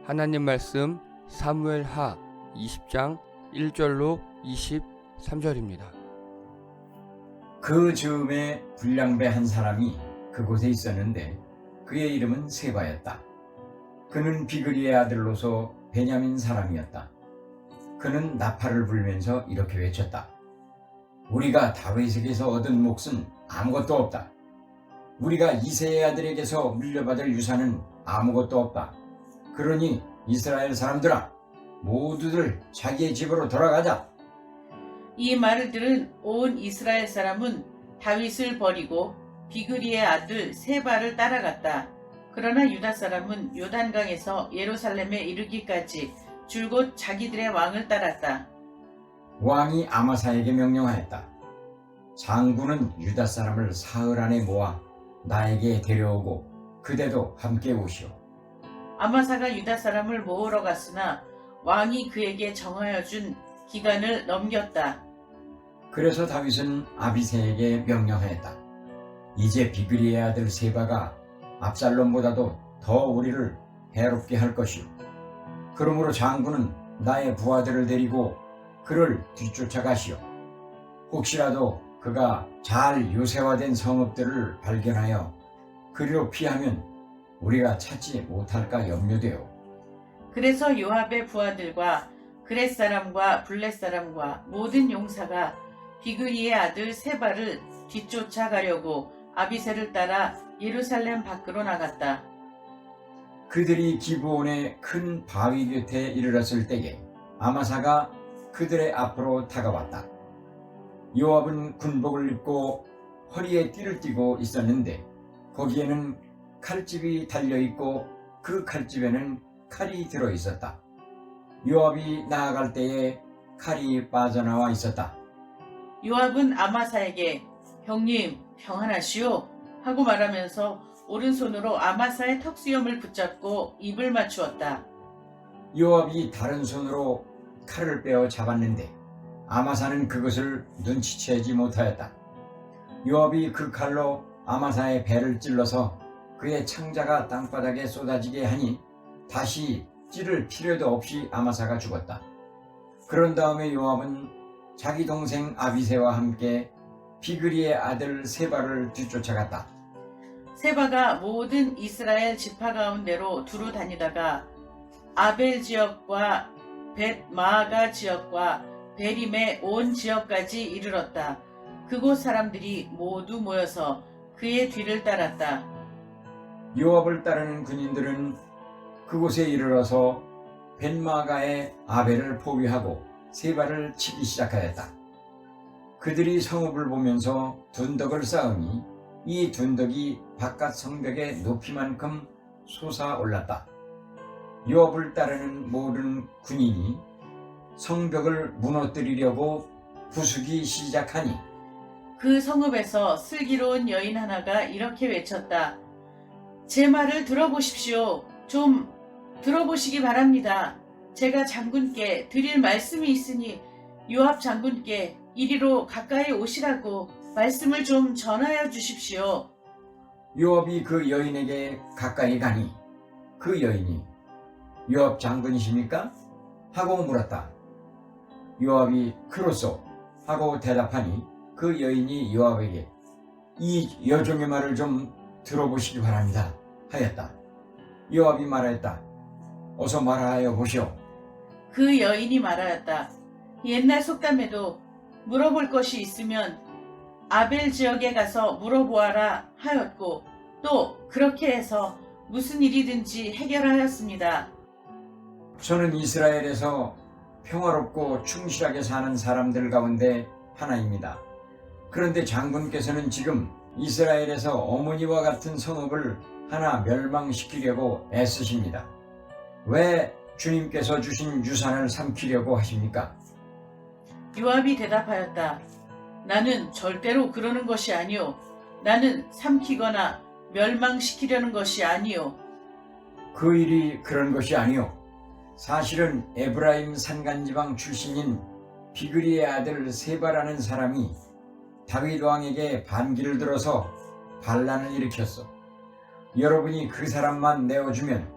하나님 말씀 사무엘하 20장 1절로 23절입니다. 그 즈음에 불량배 한 사람이 그곳에 있었는데 그의 이름은 세바였다. 그는 비그리의 아들로서 베냐민 사람이었다. 그는 나팔을 불면서 이렇게 외쳤다. 우리가 다윗에게서 얻은 몫은 아무것도 없다. 우리가 이새의 아들에게서 물려받을 유산은 아무것도 없다. 그러니 이스라엘 사람들아, 모두들 자기의 집으로 돌아가자. 이 말을 들은 온 이스라엘 사람은 다윗을 버리고 비그리의 아들 세바를 따라갔다. 그러나 유다 사람은 요단강에서 예루살렘에 이르기까지 줄곧 자기들의 왕을 따랐다. 왕이 아마사에게 명령하였다. 장군은 유다 사람을 사흘 안에 모아 나에게 데려오고 그대도 함께 오시오. 아마사가 유다 사람을 모으러 갔으나 왕이 그에게 정하여 준 기간을 넘겼다. 그래서 다윗은 아비새에게 명령하였다. 이제 비그리의 아들 세바가 압살롬보다도 더 우리를 해롭게 할 것이오. 그러므로 장군은 나의 부하들을 데리고 그를 뒤쫓아가시오. 혹시라도 그가 잘 요새화된 성읍들을 발견하여 그리로 피하면 우리가 찾지 못할까 염려되오. 그래서 요압의 부하들과 그렛 사람과 블렛 사람과 모든 용사가 비그리의 아들 세바를 뒤쫓아가려고 아비새를 따라 예루살렘 밖으로 나갔다. 그들이 기브온의 큰 바위 곁에 이르렀을 때에 아마사가 그들의 앞으로 다가왔다. 요압은 군복을 입고 허리에 띠를 띠고 있었는데 거기에는 칼집이 달려있고 그 칼집에는 칼이 들어있었다. 요압이 나아갈 때에 칼이 빠져나와 있었다. 요압은 아마사에게 형님 평안하시오 하고 말하면서 오른손으로 아마사의 턱수염을 붙잡고 입을 맞추었다. 요압이 다른 손으로 칼을 빼어 잡았는데 아마사는 그것을 눈치채지 못하였다. 요압이 그 칼로 아마사의 배를 찔러서 그의 창자가 땅바닥에 쏟아지게 하니 다시 찌를 필요도 없이 아마사가 죽었다. 그런 다음에 요압은 자기 동생 아비새와 함께 비그리의 아들 세바를 뒤쫓아갔다. 세바가 모든 이스라엘 지파 가운데로 두루 다니다가 아벨 지역과 벳마아가 지역과 베림의 온 지역까지 이르렀다. 그곳 사람들이 모두 모여서 그의 뒤를 따랐다. 요압을 따르는 군인들은 그곳에 이르러서 벳마가의 아벨을 포위하고 세바를 치기 시작하였다. 그들이 성읍을 보면서 둔덕을 쌓으니 이 둔덕이 바깥 성벽의 높이만큼 솟아올랐다. 요압을 따르는 모든 군인이 성벽을 무너뜨리려고 부수기 시작하니 그 성읍에서 슬기로운 여인 하나가 이렇게 외쳤다. 제 말을 들어보십시오. 좀 들어보시기 바랍니다. 제가 장군께 드릴 말씀이 있으니 요압 장군께 이리로 가까이 오시라고 말씀을 좀 전하여 주십시오. 요압이 그 여인에게 가까이 가니 그 여인이 요압 장군이십니까? 하고 물었다. 요압이 그렇소 하고 대답하니 그 여인이 요압에게 이 여종의 말을 좀 들어보시기 바랍니다 하였다. 요압이 말하였다. 어서 말하여 보시오. 그 여인이 말하였다. 옛날 속담에도 물어볼 것이 있으면 아벨 지역에 가서 물어보아라 하였고 또 그렇게 해서 무슨 일이든지 해결하였습니다. 저는 이스라엘에서 평화롭고 충실하게 사는 사람들 가운데 하나입니다. 그런데 장군께서는 지금 이스라엘에서 어머니와 같은 성읍을 하나 멸망시키려고 애쓰십니다. 왜 주님께서 주신 유산을 삼키려고 하십니까? 요압이 대답하였다. 나는 절대로 그러는 것이 아니오. 나는 삼키거나 멸망시키려는 것이 아니오. 그 일이 그런 것이 아니오. 사실은 에브라임 산간지방 출신인 비그리의 아들 세바라는 사람이 다윗 왕에게 반기를 들어서 반란을 일으켰어. 여러분이 그 사람만 내어주면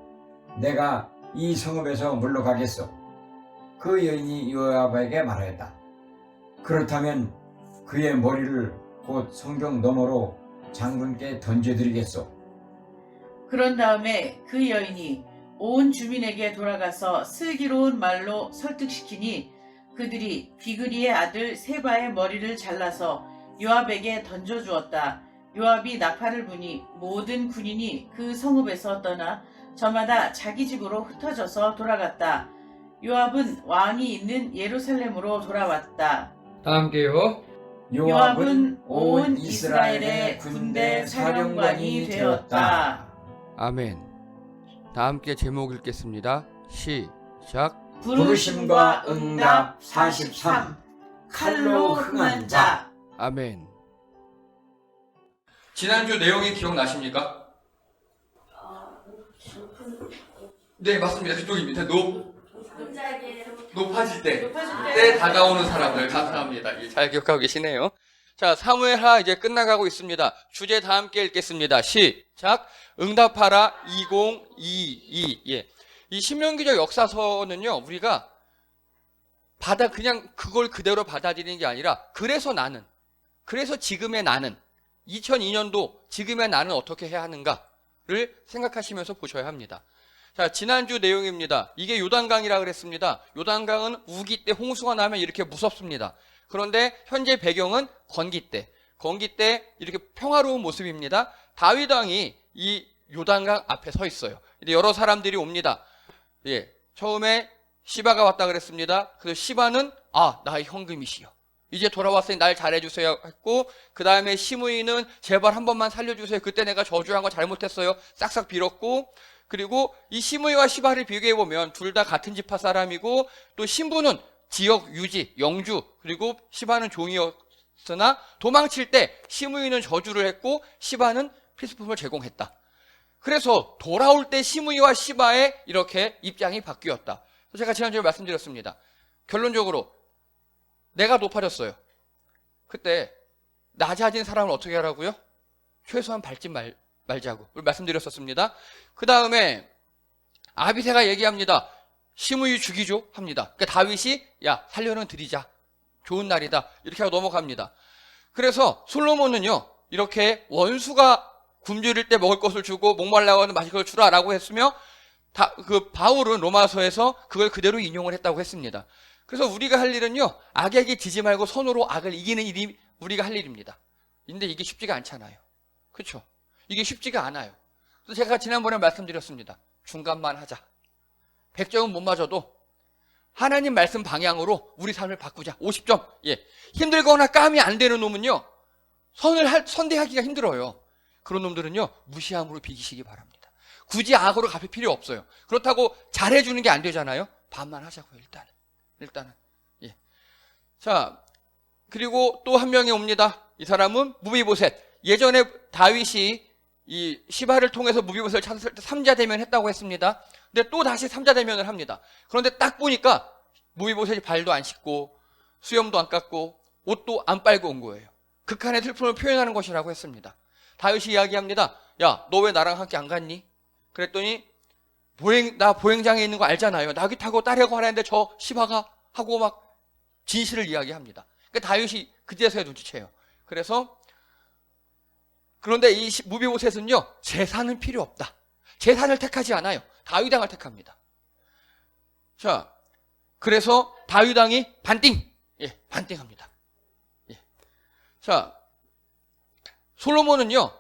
내가 이 성읍에서 물러가겠소. 그 여인이 요압에게 말하였다. 그렇다면 그의 머리를 곧 성경 너머로 장군께 던져드리겠소. 그런 다음에 그 여인이 온 주민에게 돌아가서 슬기로운 말로 설득시키니 그들이 비그리의 아들 세바의 머리를 잘라서 요압에게 던져주었다. 요압이 나팔을 부니 모든 군인이 그 성읍에서 떠나 저마다 자기 집으로 흩어져서 돌아갔다. 요압은 왕이 있는 예루살렘으로 돌아왔다. 다 함께요. 요압은 온 이스라엘의 군대 사령관이 되었다. 아멘. 다 함께 제목 읽겠습니다. 시작. 부르심과 응답 43. 칼로 흥한 자. 아멘. 지난주 내용이 기억나십니까? 네, 맞습니다. 그쪽입니다. 높아질 때 다가오는 사람들. 감사합니다. 예, 잘 기억하고 계시네요. 자, 사무엘하 이제 끝나가고 있습니다. 주제 다 함께 읽겠습니다. 시작. 응답하라 2022. 예. 이 신명기적 역사서는요, 우리가 그냥 그걸 그대로 받아들이는 게 아니라, 그래서 지금의 나는, 2002년도 지금의 나는 어떻게 해야 하는가를 생각하시면서 보셔야 합니다. 자, 지난주 내용입니다. 이게 요단강이라 그랬습니다. 요단강은 우기 때 홍수가 나면 이렇게 무섭습니다. 그런데 현재 배경은 건기 때 이렇게 평화로운 모습입니다. 다윗 왕이 이 요단강 앞에 서 있어요. 이제 여러 사람들이 옵니다. 예, 처음에 시바가 왔다 그랬습니다. 그래서 시바는 나의 현금이시여, 이제 돌아왔으니 날 잘해주세요 했고, 그 다음에 시므이는 제발 한 번만 살려주세요, 그때 내가 저주한 거 잘못했어요, 싹싹 빌었고, 그리고 이 시므이와 시바를 비교해보면 둘 다 같은 지파 사람이고, 또 신부는 지역 유지, 영주, 그리고 시바는 종이었으나 도망칠 때 시므이는 저주를 했고 시바는 필수품을 제공했다. 그래서 돌아올 때 시므이와 시바의 이렇게 입장이 바뀌었다. 제가 지난주에 말씀드렸습니다. 결론적으로 내가 높아졌어요. 그때 낮아진 사람을 어떻게 하라고요? 최소한 밟지 말자고 말씀드렸었습니다. 그 다음에 아비새가 얘기합니다. 시므이 죽이죠 합니다. 그러니까 다윗이 살려는 드리자, 좋은 날이다, 이렇게 하고 넘어갑니다. 그래서 솔로몬은요, 이렇게 원수가 굶주릴 때 먹을 것을 주고 목말라고 하는 마실 것을 주라 라고 했으며, 바울은 로마서에서 그걸 그대로 인용을 했다고 했습니다. 그래서 우리가 할 일은요, 악에게 지지 말고 손으로 악을 이기는 일이 우리가 할 일입니다. 근데 이게 쉽지가 않잖아요. 그렇죠? 이게 쉽지가 않아요. 그래서 제가 지난번에 말씀드렸습니다. 중간만 하자. 100점은 못 맞아도 하나님 말씀 방향으로 우리 삶을 바꾸자. 50점. 예. 힘들거나 깜이 안 되는 놈은요, 선대하기가 힘들어요. 그런 놈들은요, 무시함으로 비기시기 바랍니다. 굳이 악으로 갚을 필요 없어요. 그렇다고 잘해주는 게 안 되잖아요. 반만 하자고요, 일단은. 예. 자, 그리고 또 한 명이 옵니다. 이 사람은 무비보셋. 예전에 다윗이 이 시바를 통해서 무비보셋을 찾았을 때 삼자대면 했다고 했습니다. 근데 또 다시 삼자대면을 합니다. 그런데 딱 보니까 무비보셋이 발도 안 씻고 수염도 안 깎고 옷도 안 빨고 온 거예요. 극한의 슬픔을 표현하는 것이라고 했습니다. 다윗이 이야기합니다. 야, 너 왜 나랑 함께 안 갔니? 그랬더니 나 보행장에 있는 거 알잖아요. 나귀 타고 따려고 하는데 저 시바가 하고 막 진실을 이야기합니다. 그러니까 다윗이 그제서야 눈치채요. 그런데 이 무비보셋은요, 재산은 필요 없다. 재산을 택하지 않아요. 다윗 왕을 택합니다. 자, 그래서 다윗 왕이 반띵합니다. 예. 자, 솔로몬은요,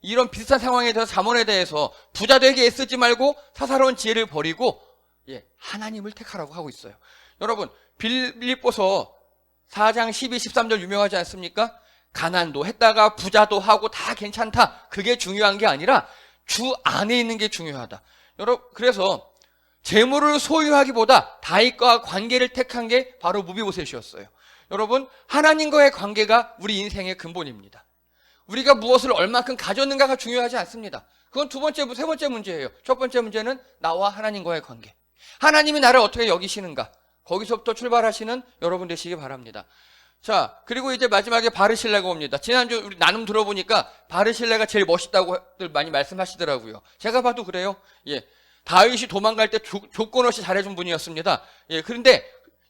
이런 비슷한 상황에 대해서 잠언에 대해서 부자 되게 애쓰지 말고 사사로운 지혜를 버리고 하나님을 택하라고 하고 있어요. 여러분, 빌립보서 4장 12, 13절 유명하지 않습니까? 가난도 했다가 부자도 하고 다 괜찮다. 그게 중요한 게 아니라 주 안에 있는 게 중요하다. 여러분, 그래서 재물을 소유하기보다 다윗과 관계를 택한 게 바로 무비보셋이었어요. 여러분, 하나님과의 관계가 우리 인생의 근본입니다. 우리가 무엇을 얼마큼 가졌는가가 중요하지 않습니다. 그건 두 번째, 세 번째 문제예요. 첫 번째 문제는 나와 하나님과의 관계. 하나님이 나를 어떻게 여기시는가. 거기서부터 출발하시는 여러분 되시기 바랍니다. 자, 그리고 이제 마지막에 바르실레가 옵니다. 지난주 우리 나눔 들어보니까 바르실레가 제일 멋있다고 많이 말씀하시더라고요. 제가 봐도 그래요. 예. 다윗이 도망갈 때 조건 없이 잘해준 분이었습니다. 예, 그런데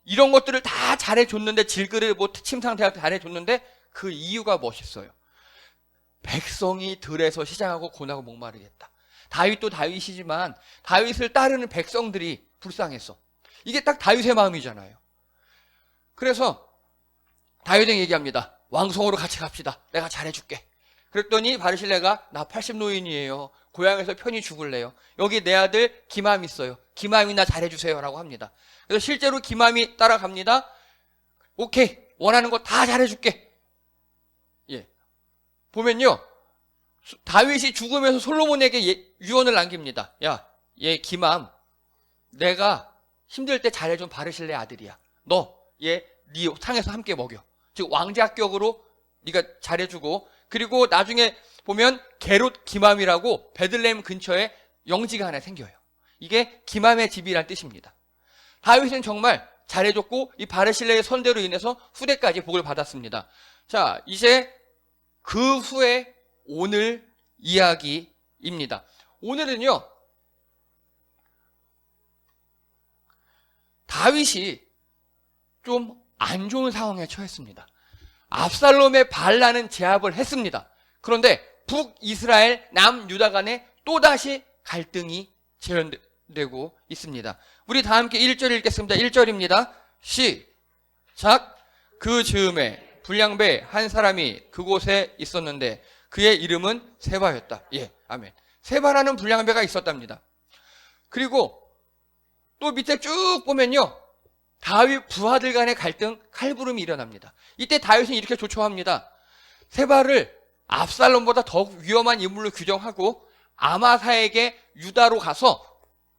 이런 것들을 다 잘해줬는데, 질그릇 뭐 침상 대학 잘해줬는데 그 이유가 멋있어요. 백성이 들에서 시장하고 고나고 목마르겠다. 다윗도 다윗이지만 다윗을 따르는 백성들이 불쌍했어. 이게 딱 다윗의 마음이잖아요. 그래서 다윗에게 얘기합니다. 왕성으로 같이 갑시다. 내가 잘해줄게. 그랬더니 바르실레가 나 80노인이에요. 고향에서 편히 죽을래요. 여기 내 아들 기맘 있어요. 기맘이 나 잘해주세요 라고 합니다. 그래서 실제로 기맘이 따라갑니다. 오케이, 원하는 거 다 잘해줄게. 예, 보면요, 다윗이 죽으면서 솔로몬에게 유언을 남깁니다. 야, 얘 기맘, 내가 힘들 때 잘해준 바르실레 아들이야. 너 얘 네 상에서 함께 먹여. 즉 왕자격으로 네가 잘해주고, 그리고 나중에 보면 게롯 기맘이라고 베들레헴 근처에 영지가 하나 생겨요. 이게 기맘의 집이란 뜻입니다. 다윗은 정말 잘해줬고 이 바르실레의 선대로 인해서 후대까지 복을 받았습니다. 자, 이제 그 후에 오늘 이야기입니다. 오늘은요, 다윗이 좀 안 좋은 상황에 처했습니다. 압살롬의 반란은 제압을 했습니다. 그런데 북이스라엘, 남유다 간에 또다시 갈등이 재현되고 있습니다. 우리 다 함께 1절 읽겠습니다. 1절입니다. 시작. 그 즈음에 불량배 한 사람이 그곳에 있었는데 그의 이름은 세바였다. 예, 아멘. 세바라는 불량배가 있었답니다. 그리고 또 밑에 쭉 보면요, 다윗 부하들 간의 갈등, 칼부름이 일어납니다. 이때 다윗은 이렇게 조처합니다. 세바를 압살롬보다 더욱 위험한 인물로 규정하고 아마사에게 유다로 가서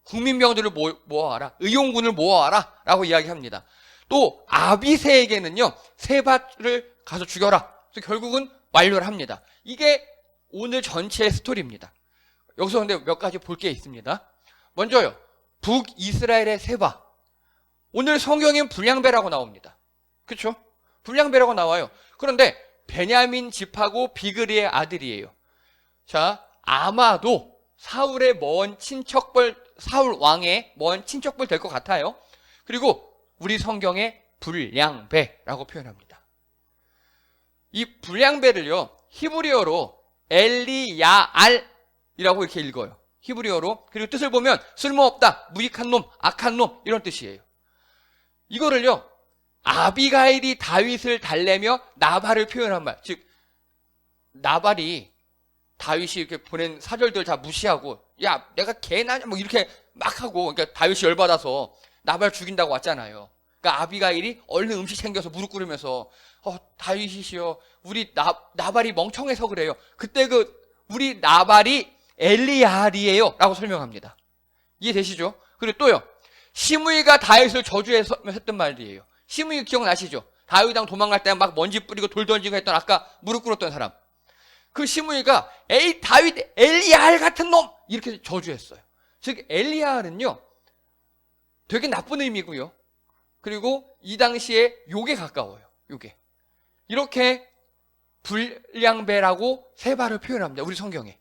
국민병들을 모아와라, 의용군을 모아와라 라고 이야기합니다. 또 아비새에게는요, 세바를 가서 죽여라. 그래서 결국은 완료를 합니다. 이게 오늘 전체의 스토리입니다. 여기서 근데 몇 가지 볼 게 있습니다. 먼저요, 북이스라엘의 세바. 오늘 성경엔 불량배라고 나옵니다. 그렇죠? 불량배라고 나와요. 그런데 베냐민 집하고 비그리의 아들이에요. 자, 아마도 사울의 먼 친척벌, 사울 왕의 먼 친척벌 될 것 같아요. 그리고 우리 성경에 불량배라고 표현합니다. 이 불량배를요, 히브리어로 엘리야알이라고 이렇게 읽어요. 히브리어로. 그리고 뜻을 보면 쓸모없다, 무익한 놈, 악한 놈 이런 뜻이에요. 이거를요, 아비가일이 다윗을 달래며 나발을 표현한 말. 즉, 나발이 다윗이 이렇게 보낸 사절들 다 무시하고, 야, 내가 개나 뭐 이렇게 막 하고, 그러니까 다윗이 열받아서 나발 죽인다고 왔잖아요. 그러니까 아비가일이 얼른 음식 챙겨서 무릎 꿇으면서, 다윗이시여, 우리 나발이 멍청해서 그래요. 그때 우리 나발이 엘리야알이에요 라고 설명합니다. 이해되시죠? 그리고 또요, 시므이가 다윗을 저주해서 했던 말이에요. 시므이 기억나시죠? 다윗왕 도망갈 때 막 먼지 뿌리고 돌 던지고 했던, 아까 무릎 꿇었던 사람. 그 시므이가 에이 다윗 엘리야알 같은 놈 이렇게 저주했어요. 즉 엘리야알은요, 되게 나쁜 의미고요. 그리고 이 당시에 욕에 가까워요. 욕에. 이렇게 불량배라고 세바를 표현합니다. 우리 성경에.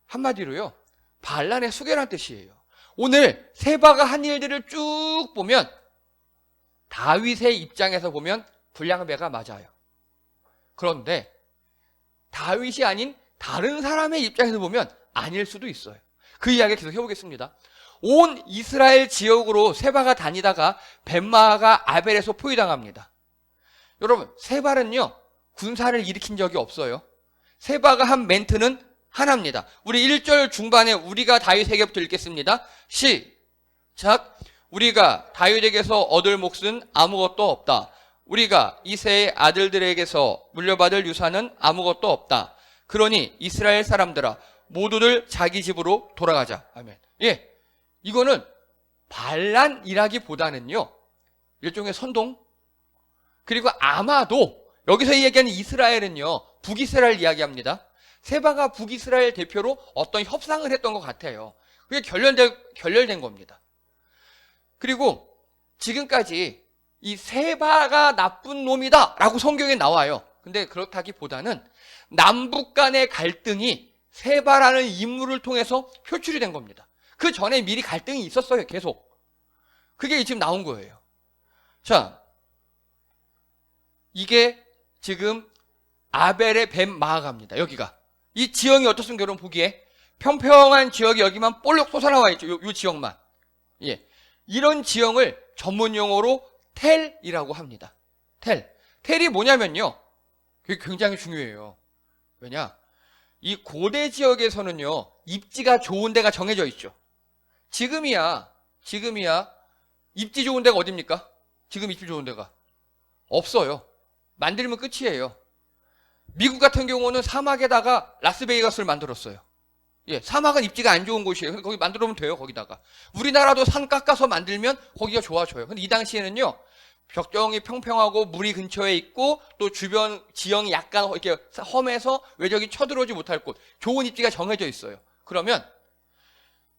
한마디로요, 반란의 수괴란 뜻이에요. 오늘 세바가 한 일들을 쭉 보면 다윗의 입장에서 보면 불량배가 맞아요. 그런데 다윗이 아닌 다른 사람의 입장에서 보면 아닐 수도 있어요. 그 이야기 계속 해보겠습니다. 온 이스라엘 지역으로 세바가 다니다가 벤마가 아벨에서 포위당합니다. 여러분, 세바는요, 군사를 일으킨 적이 없어요. 세바가 한 멘트는 하나입니다. 우리 1절 중반에 우리가 다윗에게부터 읽겠습니다. 시작. 우리가 다윗에게서 얻을 몫은 아무것도 없다. 우리가 이새의 아들들에게서 물려받을 유산은 아무것도 없다. 그러니 이스라엘 사람들아, 모두들 자기 집으로 돌아가자. 아멘. 예, 이거는 반란이라기보다는요, 일종의 선동. 그리고 아마도 여기서 얘기하는 이스라엘은요, 북이스라엘 이야기합니다. 세바가 북이스라엘 대표로 어떤 협상을 했던 것 같아요. 그게 결렬된 겁니다. 그리고 지금까지 이 세바가 나쁜 놈이다 라고 성경에 나와요. 근데 그렇다기보다는 남북 간의 갈등이 세바라는 인물을 통해서 표출이 된 겁니다. 그 전에 미리 갈등이 있었어요. 계속. 그게 지금 나온 거예요. 자, 이게 지금 아벨의 뱀 마아가입니다. 여기가. 이 지형이 어떻습니까? 여러분 보기에. 평평한 지역이 여기만 볼록 솟아나와 있죠. 요 지역만. 예. 이런 지형을 전문 용어로 텔이라고 합니다. 텔. 텔이 뭐냐면요. 그게 굉장히 중요해요. 왜냐? 이 고대 지역에서는요, 입지가 좋은 데가 정해져 있죠. 지금이야, 입지 좋은 데가 어딥니까? 지금 입지 좋은 데가. 없어요. 만들면 끝이에요. 미국 같은 경우는 사막에다가 라스베이거스를 만들었어요. 예, 사막은 입지가 안 좋은 곳이에요. 거기 만들어면 돼요, 거기다가. 우리나라도 산 깎아서 만들면 거기가 좋아져요. 근데 이 당시에는요, 벽정이 평평하고 물이 근처에 있고 또 주변 지형이 약간 이렇게 험해서 외적이 쳐들어오지 못할 곳, 좋은 입지가 정해져 있어요. 그러면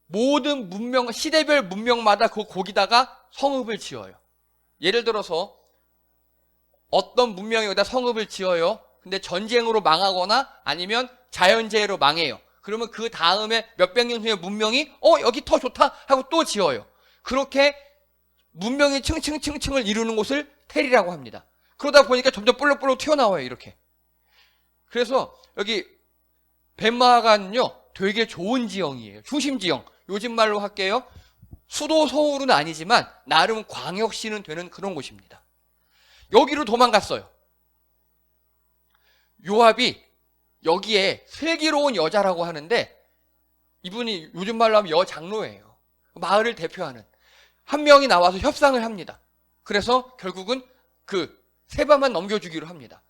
모든 문명, 시대별 문명마다 거기다가 성읍을 지어요. 예를 들어서 어떤 문명이 여기다 성읍을 지어요. 근데 전쟁으로 망하거나 아니면 자연재해로 망해요. 그러면 그 다음에 몇백 년 후에 문명이 여기 더 좋다 하고 또 지어요. 그렇게 문명이 층층층층을 이루는 곳을 텔이라고 합니다. 그러다 보니까 점점 볼록볼록 튀어나와요. 이렇게. 그래서 여기 벤마가는요 되게 좋은 지형이에요. 중심 지형. 요즘 말로 할게요. 수도 서울은 아니지만 나름 광역시는 되는 그런 곳입니다. 여기로 도망갔어요. 요압이 여기에 슬기로운 여자라고 하는데 이분이 요즘 말로 하면 여장로예요. 마을을 대표하는. 한 명이 나와서 협상을 합니다. 그래서 결국은 그 세바만 넘겨주기로 합니다.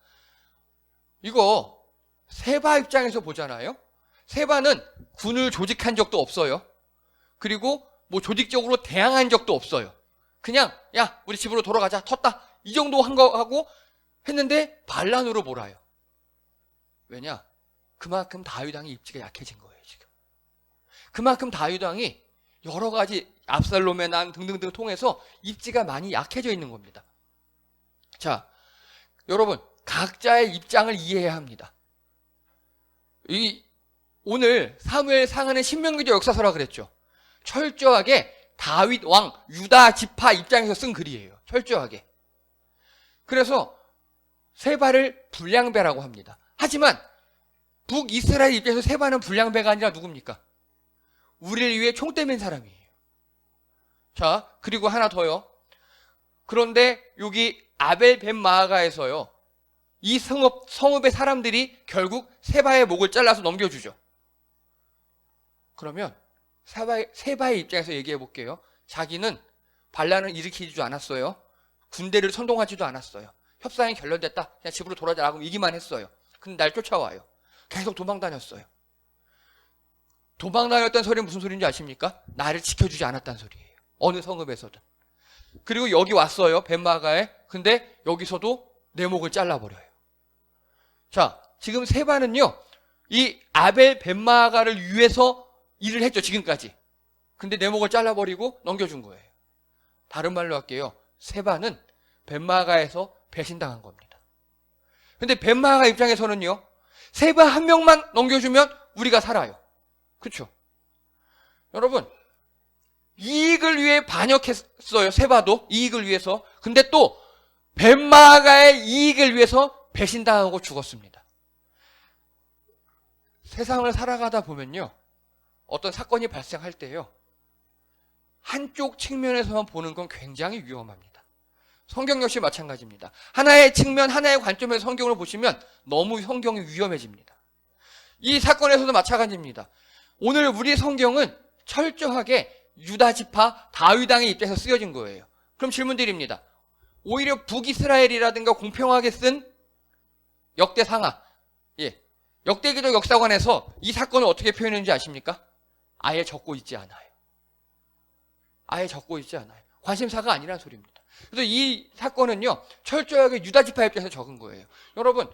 이거 세바 입장에서 보잖아요. 세바는 군을 조직한 적도 없어요. 그리고 뭐 조직적으로 대항한 적도 없어요. 그냥 야 우리 집으로 돌아가자 텄다 이 정도 한 거 하고 했는데 반란으로 몰아요. 왜냐? 그만큼 다윗 왕의 입지가 약해진 거예요. 지금. 그만큼 다윗 왕이 여러 가지 압살롬의 난 등등등 통해서 입지가 많이 약해져 있는 겁니다. 자, 여러분 각자의 입장을 이해해야 합니다. 오늘 사무엘 상하는 신명기적 역사서라 그랬죠. 철저하게 다윗 왕 유다 지파 입장에서 쓴 글이에요. 철저하게. 그래서 세바를 불량배라고 합니다. 하지만 북이스라엘 입장에서 세바는 불량배가 아니라 누굽니까? 우리를 위해 총 떼맨 사람이에요. 자, 그리고 하나 더요. 그런데 여기 아벨 벤 마아가에서요. 이 성읍의 사람들이 결국 세바의 목을 잘라서 넘겨주죠. 그러면 세바의 입장에서 얘기해 볼게요. 자기는 반란을 일으키지도 않았어요. 군대를 선동하지도 않았어요. 협상이 결렬됐다. 그냥 집으로 돌아가라고 얘기만 했어요. 근데 날 쫓아와요. 계속 도망다녔어요. 도망다녔다는 소리는 무슨 소리인지 아십니까? 나를 지켜주지 않았다는 소리예요. 어느 성읍에서든. 그리고 여기 왔어요. 벤마가에. 근데 여기서도 내 목을 잘라버려요. 자, 지금 세바는요. 이 아벨 벤마가를 위해서 일을 했죠. 지금까지. 근데 내 목을 잘라버리고 넘겨준 거예요. 다른 말로 할게요. 세바는 벤마가에서 배신당한 겁니다. 근데 벤마가 입장에서는요. 세바 한 명만 넘겨주면 우리가 살아요. 그렇죠? 여러분 이익을 위해 반역했어요. 세바도 이익을 위해서. 근데 또 벤마가의 이익을 위해서 배신당하고 죽었습니다. 세상을 살아가다 보면요. 어떤 사건이 발생할 때요. 한쪽 측면에서만 보는 건 굉장히 위험합니다. 성경 역시 마찬가지입니다. 하나의 측면, 하나의 관점에서 성경을 보시면 너무 성경이 위험해집니다. 이 사건에서도 마찬가지입니다. 오늘 우리 성경은 철저하게 유다 지파 다윗 왕의 입장에서 쓰여진 거예요. 그럼 질문 드립니다. 오히려 북이스라엘이라든가 공평하게 쓴 역대상하, 역대기적 역사관에서 이 사건을 어떻게 표현했는지 아십니까? 아예 적고 있지 않아요. 아예 적고 있지 않아요. 관심사가 아니란 소리입니다. 그래서 이 사건은요, 철저하게 유다 지파 입장에서 적은 거예요. 여러분,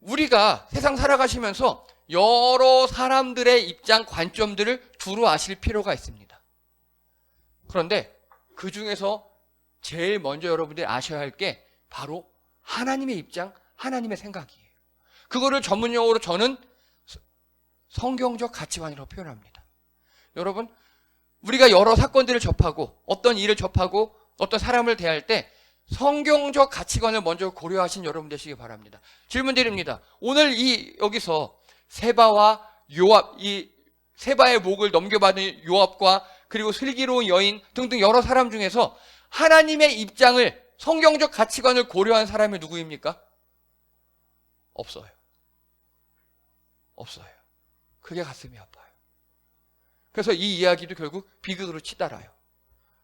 우리가 세상 살아가시면서 여러 사람들의 입장, 관점들을 두루 아실 필요가 있습니다. 그런데 그 중에서 제일 먼저 여러분들이 아셔야 할 게 바로 하나님의 입장, 하나님의 생각이에요. 그거를 전문용어로 저는 성경적 가치관이라고 표현합니다. 여러분, 우리가 여러 사건들을 접하고 어떤 일을 접하고 어떤 사람을 대할 때 성경적 가치관을 먼저 고려하신 여러분 되시기 바랍니다. 질문 드립니다. 오늘 여기서 세바와 요압, 이 세바의 목을 넘겨받은 요압과 그리고 슬기로운 여인 등등 여러 사람 중에서 하나님의 입장을 성경적 가치관을 고려한 사람이 누구입니까? 없어요. 없어요. 그게 가슴이 아파요. 그래서 이 이야기도 결국 비극으로 치달아요.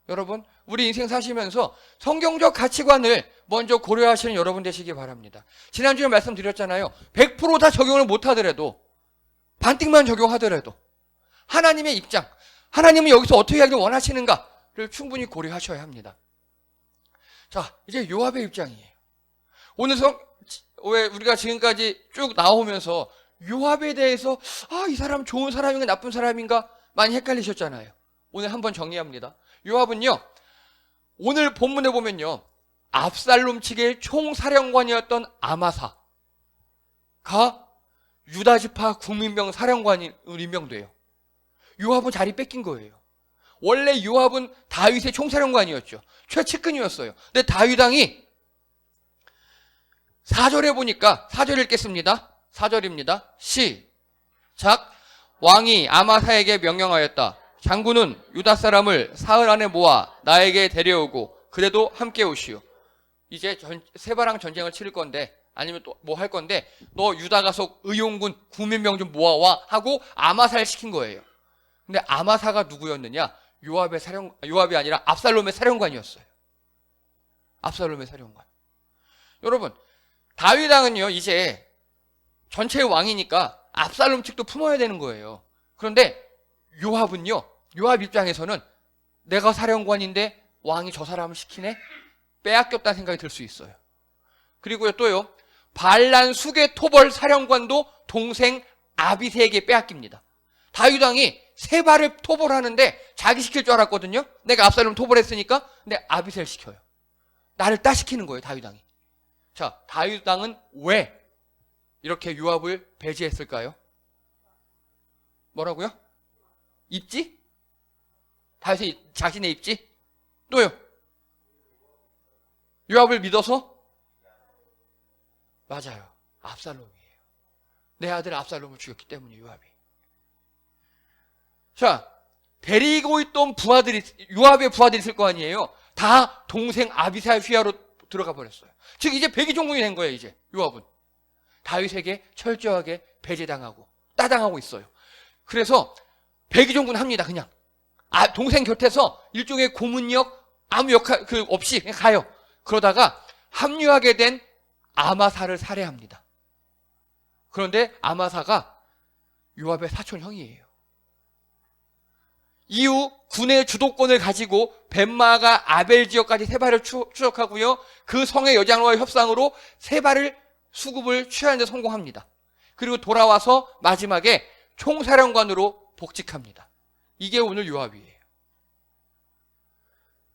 여러분, 우리 인생 사시면서 성경적 가치관을 먼저 고려하시는 여러분 되시기 바랍니다. 지난주에 말씀드렸잖아요. 100% 다 적용을 못하더라도, 반띵만 적용하더라도 하나님의 입장, 하나님은 여기서 어떻게 하길 원하시는가를 충분히 고려하셔야 합니다. 자, 이제 요압의 입장이에요. 오늘 왜 우리가 지금까지 쭉 나오면서 요압에 대해서 이 사람 좋은 사람인가 나쁜 사람인가 많이 헷갈리셨잖아요. 오늘 한번 정리합니다. 요압은요, 오늘 본문에 보면요, 압살롬 측의 총사령관이었던 아마사가 유다지파 국민병 사령관으로 임명돼요. 요압은 자리 뺏긴 거예요. 원래 요압은 다윗의 총사령관이었죠. 최측근이었어요. 근데 다윗 왕이 4절에 보니까 4절 읽겠습니다. 4절입니다. 시작. 왕이 아마사에게 명령하였다. 장군은 유다 사람을 사흘 안에 모아 나에게 데려오고 그래도 함께 오시오. 이제 세바랑 전쟁을 치를 건데 아니면 또 뭐 할 건데 너 유다 가서 의용군 국민병 좀 모아와 하고 아마사를 시킨 거예요. 근데 아마사가 누구였느냐? 요압이 아니라 압살롬의 사령관이었어요. 압살롬의 사령관. 여러분, 다윗 왕은요, 이제 전체의 왕이니까 압살롬 측도 품어야 되는 거예요. 그런데 요압은요, 요압 입장에서는 내가 사령관인데 왕이 저 사람을 시키네? 빼앗겼다는 생각이 들 수 있어요. 그리고요, 또요, 반란 수계 토벌 사령관도 동생 아비새에게 빼앗깁니다. 다윗 왕이 세바를 토벌하는데 자기 시킬 줄 알았거든요. 내가 압살롬 토벌했으니까. 근데 아비새를 시켜요. 나를 따시키는 거예요, 다윗 왕이. 자, 다윗 왕은 왜 이렇게 요압을 배제했을까요? 뭐라고요? 입지? 다윗의 자신의 입지? 또요? 요압을 믿어서? 맞아요. 압살롬이에요. 내 아들 압살롬을 죽였기 때문에 요압이. 자, 데리고 있던 요압의 부하들이 있을 거 아니에요. 다 동생 아비사의 휘하로 들어가 버렸어요. 즉 이제 백의종군이 된 거예요. 이제 요압은 다윗에게 철저하게 배제당하고 따당하고 있어요. 그래서 백의종군 합니다. 그냥 동생 곁에서 일종의 고문역 아무 역할 없이 그냥 가요. 그러다가 합류하게 된 아마사를 살해합니다. 그런데 아마사가 요압의 사촌 형이에요. 이후 군의 주도권을 가지고 벤마가 아벨 지역까지 세바를 추적하고요. 그 성의 여장과의 협상으로 세바를 수급을 취하는 데 성공합니다. 그리고 돌아와서 마지막에 총사령관으로 복직합니다. 이게 오늘 요압이에요.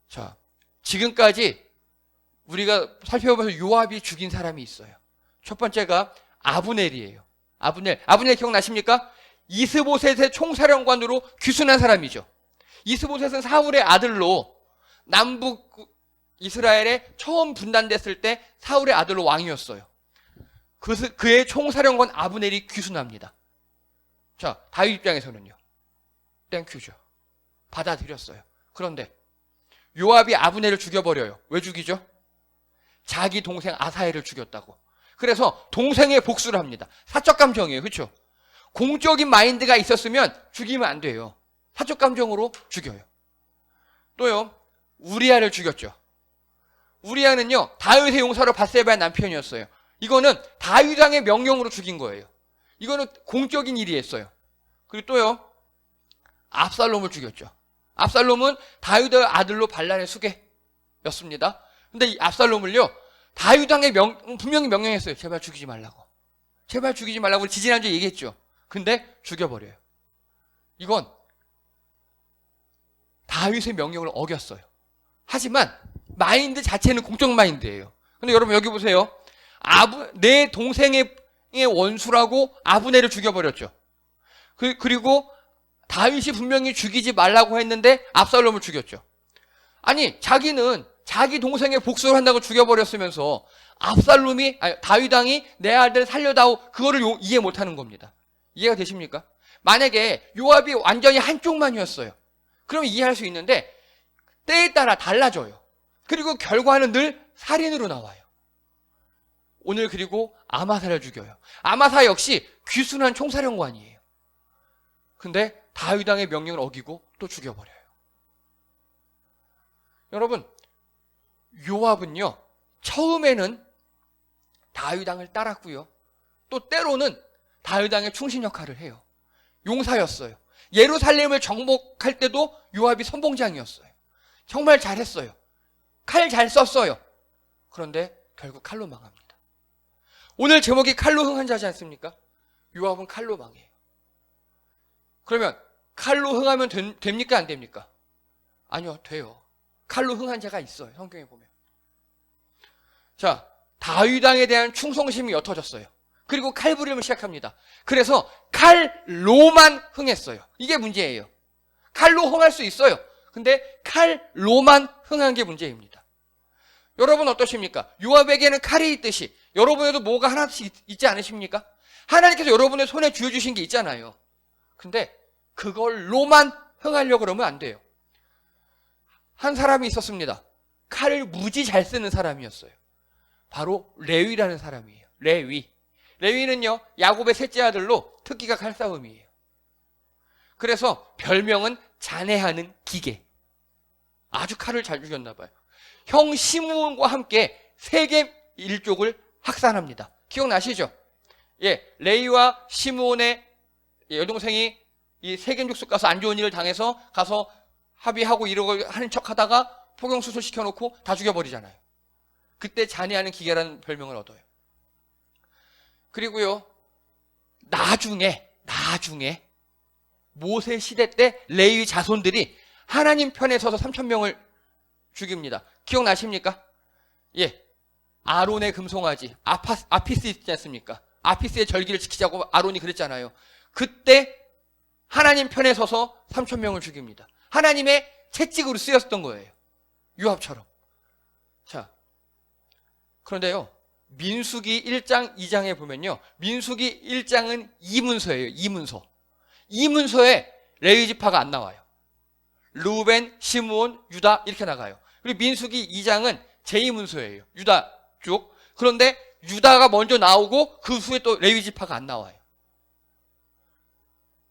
자, 지금까지 우리가 살펴보면서 요압이 죽인 사람이 있어요. 첫 번째가 아브넬이에요. 아브넬 기억나십니까? 이스보셋의 총사령관으로 귀순한 사람이죠. 이스보셋은 사울의 아들로 남북 이스라엘에 처음 분단됐을 때 사울의 아들로 왕이었어요. 그의 총사령관 아브넬이 귀순합니다. 자, 다윗 입장에서는요, 땡큐죠. 받아들였어요. 그런데 요압이 아브넬을 죽여버려요. 왜 죽이죠? 자기 동생 아사엘을 죽였다고. 그래서 동생의 복수를 합니다. 사적 감정이에요. 그렇죠? 공적인 마인드가 있었으면 죽이면 안 돼요. 사적 감정으로 죽여요. 또요, 우리아를 죽였죠. 우리아는요, 다윗의 용사로 밧세바의 남편이었어요. 이거는 다윗 왕의 명령으로 죽인 거예요. 이거는 공적인 일이었어요. 그리고 또요, 압살롬을 죽였죠. 압살롬은 다윗의 아들로 반란의 수괴였습니다. 근데 이 압살롬을요, 다윗 왕의 분명히 명령했어요. 제발 죽이지 말라고. 제발 죽이지 말라고 지지난주에 얘기했죠. 근데 죽여버려요. 이건 다윗의 명령을 어겼어요. 하지만 마인드 자체는 공적 마인드예요. 근데 여러분 여기 보세요. 내 동생의 원수라고 아브넬을 죽여버렸죠. 그리고 다윗이 분명히 죽이지 말라고 했는데 압살롬을 죽였죠. 아니, 자기는 자기 동생의 복수를 한다고 죽여버렸으면서 다윗 왕이 내 아들 살려다오, 그거를 이해 못하는 겁니다. 이해가 되십니까? 만약에 요압이 완전히 한쪽만이었어요. 그러면 이해할 수 있는데 때에 따라 달라져요. 그리고 결과는 늘 살인으로 나와요. 오늘 그리고 아마사를 죽여요. 아마사 역시 귀순한 총사령관이에요. 근데 다윗 왕의 명령을 어기고 또 죽여버려요. 여러분, 요압은요, 처음에는 다윗 왕을 따랐고요, 또 때로는 다윗 왕의 충신 역할을 해요. 용사였어요. 예루살렘을 정복할 때도 요압이 선봉장이었어요. 정말 잘했어요. 칼 잘 썼어요. 그런데 결국 칼로 망합니다. 오늘 제목이 칼로 흥한 자지 않습니까? 요압은 칼로 망해요. 그러면 칼로 흥하면 됩니까? 안 됩니까? 아니요, 돼요. 칼로 흥한 자가 있어요. 성경에 보면. 자, 다윗 왕에 대한 충성심이 옅어졌어요. 그리고 칼부림을 시작합니다. 그래서 칼로만 흥했어요. 이게 문제예요. 칼로 흥할 수 있어요. 근데 칼로만 흥한 게 문제입니다. 여러분 어떠십니까? 요압에게는 칼이 있듯이 여러분에도 뭐가 하나씩 있지 않으십니까? 하나님께서 여러분의 손에 쥐어주신 게 있잖아요. 근데 그걸로만 흥하려고 그러면 안 돼요. 한 사람이 있었습니다. 칼을 무지 잘 쓰는 사람이었어요. 바로 레위라는 사람이에요. 레위는요, 야곱의 셋째 아들로 특기가 칼싸움이에요. 그래서 별명은 잔해하는 기계. 아주 칼을 잘 죽였나 봐요. 형 시므온과 함께 세겜 일족을 학살합니다. 기억나시죠? 예, 레위와 시므온의 여동생이 이 세겜 족속 가서 안 좋은 일을 당해서 가서 합의하고 이러고 하는 척 하다가 포경수술 시켜놓고 다 죽여버리잖아요. 그때 잔해하는 기계라는 별명을 얻어요. 그리고요, 나중에 모세 시대 때 레위 자손들이 하나님 편에 서서 3,000명을 죽입니다. 기억나십니까? 예, 아론의 금송아지 아피스 있지 않습니까? 아피스의 절기를 지키자고 아론이 그랬잖아요. 그때 하나님 편에 서서 3,000명을 죽입니다. 하나님의 채찍으로 쓰였던 거예요. 요압처럼. 자, 그런데요, 민수기 1장 2장에 보면요, 민수기 1장은 이문서예요. 이문서에 레위 지파가 안 나와요. 르우벤, 시므온, 유다 이렇게 나가요. 그리고 민수기 2장은 제2문서예요. 유다 쪽. 그런데 유다가 먼저 나오고 그 후에 또 레위 지파가 안 나와요.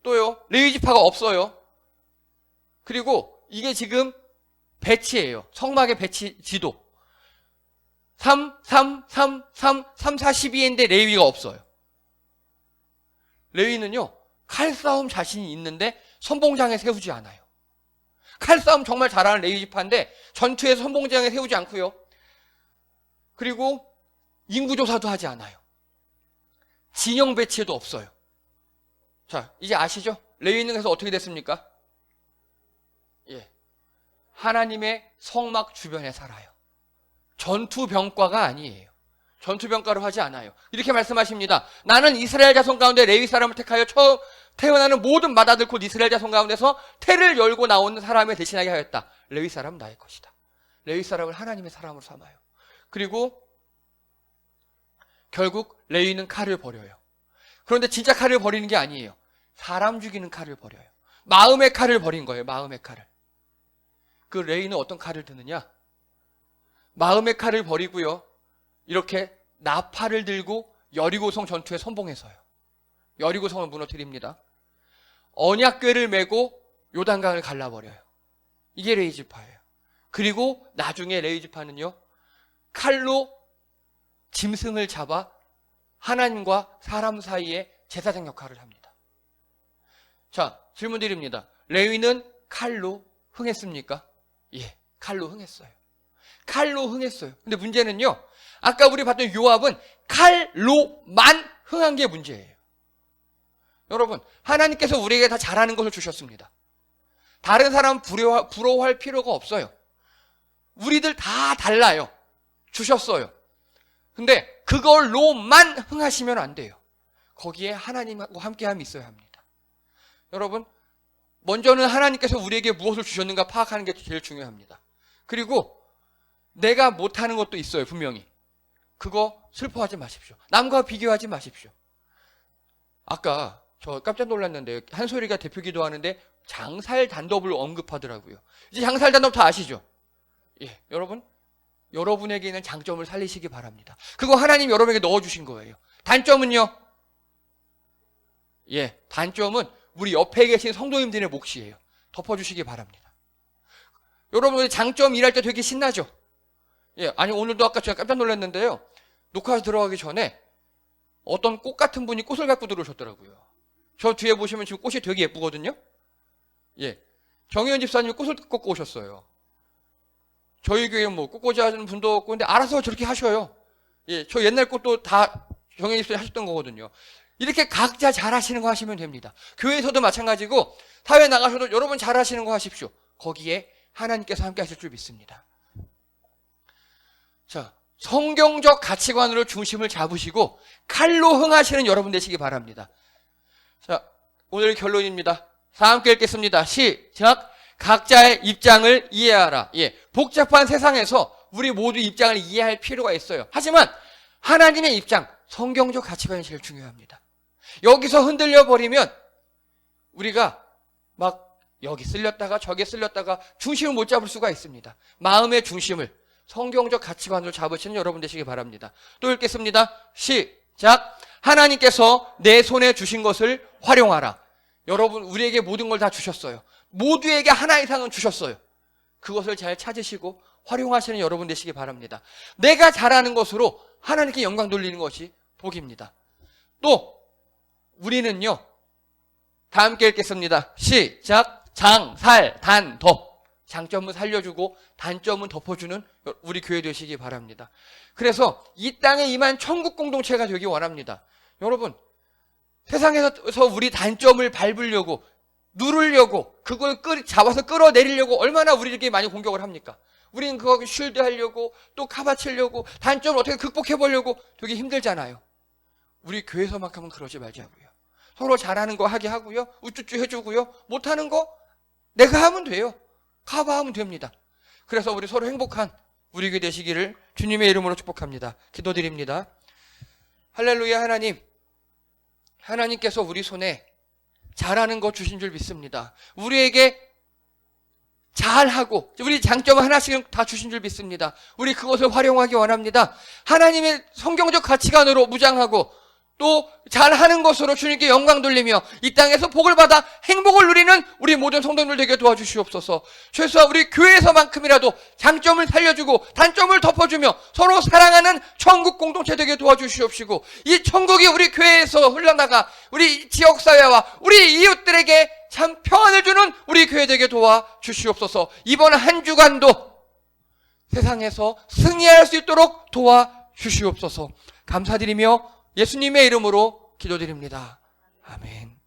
또요, 레위 지파가 없어요. 그리고 이게 지금 배치예요. 성막의 배치 지도. 3, 4, 12인데 레위가 없어요. 레위는요, 칼싸움 자신이 있는데 선봉장에 세우지 않아요. 칼싸움 정말 잘하는 레위 지파인데 전투에서 선봉장에 세우지 않고요. 그리고 인구조사도 하지 않아요. 진영 배치에도 없어요. 자, 이제 아시죠? 레위는 그래서 어떻게 됐습니까? 예, 하나님의 성막 주변에 살아요. 전투병과가 아니에요. 전투병과로 하지 않아요. 이렇게 말씀하십니다. 나는 이스라엘 자손 가운데 레위 사람을 택하여 처음 태어나는 모든 맏아들 곧 이스라엘 자손 가운데서 태를 열고 나오는 사람을 대신하게 하였다. 레위 사람은 나의 것이다. 레위 사람을 하나님의 사람으로 삼아요. 그리고 결국 레위는 칼을 버려요. 그런데 진짜 칼을 버리는 게 아니에요. 사람 죽이는 칼을 버려요. 마음의 칼을 버린 거예요. 마음의 칼을. 그 레위는 어떤 칼을 드느냐? 마음의 칼을 버리고요, 이렇게 나팔을 들고 여리고성 전투에 선봉해서요, 여리고성을 무너뜨립니다. 언약궤를 메고 요단강을 갈라버려요. 이게 레위 지파예요. 그리고 나중에 레위 지파는요, 칼로 짐승을 잡아 하나님과 사람 사이에 제사장 역할을 합니다. 자, 질문 드립니다. 레위는 칼로 흥했습니까? 예, 칼로 흥했어요. 칼로 흥했어요. 근데 문제는요, 아까 우리 봤던 요압은 칼로만 흥한 게 문제예요. 여러분, 하나님께서 우리에게 다 잘하는 것을 주셨습니다. 다른 사람 부러워할 필요가 없어요. 우리들 다 달라요. 주셨어요. 근데 그걸로만 흥하시면 안 돼요. 거기에 하나님과 함께함이 있어야 합니다. 여러분, 먼저는 하나님께서 우리에게 무엇을 주셨는가 파악하는 게 제일 중요합니다. 그리고 내가 못하는 것도 있어요, 분명히. 그거 슬퍼하지 마십시오. 남과 비교하지 마십시오. 아까 저 깜짝 놀랐는데요. 한소리가 대표 기도하는데 장살 단법을 언급하더라고요. 이제 장살 단법 다 아시죠? 예, 여러분, 여러분에게 있는 장점을 살리시기 바랍니다. 그거 하나님 여러분에게 넣어주신 거예요. 단점은요? 예, 단점은 우리 옆에 계신 성도님들의 몫이에요. 덮어주시기 바랍니다. 여러분, 장점 일할 때 되게 신나죠? 예, 아니, 오늘도 아까 제가 깜짝 놀랐는데요. 녹화 들어가기 전에 어떤 꽃 같은 분이 꽃을 갖고 들어오셨더라고요. 저 뒤에 보시면 지금 꽃이 되게 예쁘거든요? 예. 정혜연 집사님이 꽃을 꽂고 오셨어요. 저희 교회 뭐 꽃꽂이 하는 분도 없고, 근데 알아서 저렇게 하셔요. 예. 저 옛날 꽃도 다 정혜연 집사님이 하셨던 거거든요. 이렇게 각자 잘하시는 거 하시면 됩니다. 교회에서도 마찬가지고, 사회 나가셔도 여러분 잘하시는 거 하십시오. 거기에 하나님께서 함께 하실 줄 믿습니다. 자, 성경적 가치관으로 중심을 잡으시고 칼로 흥하시는 여러분 되시기 바랍니다. 자, 오늘 결론입니다. 다 함께 읽겠습니다. 시작. 각자의 입장을 이해하라. 예, 복잡한 세상에서 우리 모두 입장을 이해할 필요가 있어요. 하지만 하나님의 입장, 성경적 가치관이 제일 중요합니다. 여기서 흔들려 버리면 우리가 막 여기 쓸렸다가 저기 쓸렸다가 중심을 못 잡을 수가 있습니다. 마음의 중심을 성경적 가치관으로 잡으시는 여러분 되시기 바랍니다. 또 읽겠습니다. 시작. 하나님께서 내 손에 주신 것을 활용하라. 여러분, 우리에게 모든 걸 다 주셨어요. 모두에게 하나 이상은 주셨어요. 그것을 잘 찾으시고 활용하시는 여러분 되시기 바랍니다. 내가 잘하는 것으로 하나님께 영광 돌리는 것이 복입니다. 또 우리는요, 다 함께 읽겠습니다. 시작. 장, 살, 단, 덮. 장점은 살려주고 단점은 덮어주는 우리 교회 되시기 바랍니다. 그래서 이 땅에 임한 천국 공동체가 되기 원합니다. 여러분, 세상에서 우리 단점을 밟으려고, 누르려고, 그걸 잡아서 끌어내리려고 얼마나 우리에게 많이 공격을 합니까? 우리는 그거 쉴드 하려고, 또 카바치려고, 단점을 어떻게 극복해보려고 되게 힘들잖아요. 우리 교회에서만큼은 그러지 말자고요. 서로 잘하는 거 하게 하고요, 우쭈쭈 해주고요, 못하는 거 내가 하면 돼요. 커버하면 됩니다. 그래서 우리 서로 행복한 우리 교회 되시기를 주님의 이름으로 축복합니다. 기도드립니다. 할렐루야. 하나님께서 우리 손에 잘하는 거 주신 줄 믿습니다. 우리에게 잘하고 우리 장점 하나씩 다 주신 줄 믿습니다. 우리 그것을 활용하기 원합니다. 하나님의 성경적 가치관으로 무장하고 또 잘하는 것으로 주님께 영광 돌리며 이 땅에서 복을 받아 행복을 누리는 우리 모든 성도들 되게 도와주시옵소서. 최소한 우리 교회에서만큼이라도 장점을 살려주고 단점을 덮어주며 서로 사랑하는 천국 공동체 되게 도와주시옵시고, 이 천국이 우리 교회에서 흘러나가 우리 지역사회와 우리 이웃들에게 참 평안을 주는 우리 교회 되게 도와주시옵소서. 이번 한 주간도 세상에서 승리할 수 있도록 도와주시옵소서. 감사드리며 예수님의 이름으로 기도드립니다. 아멘.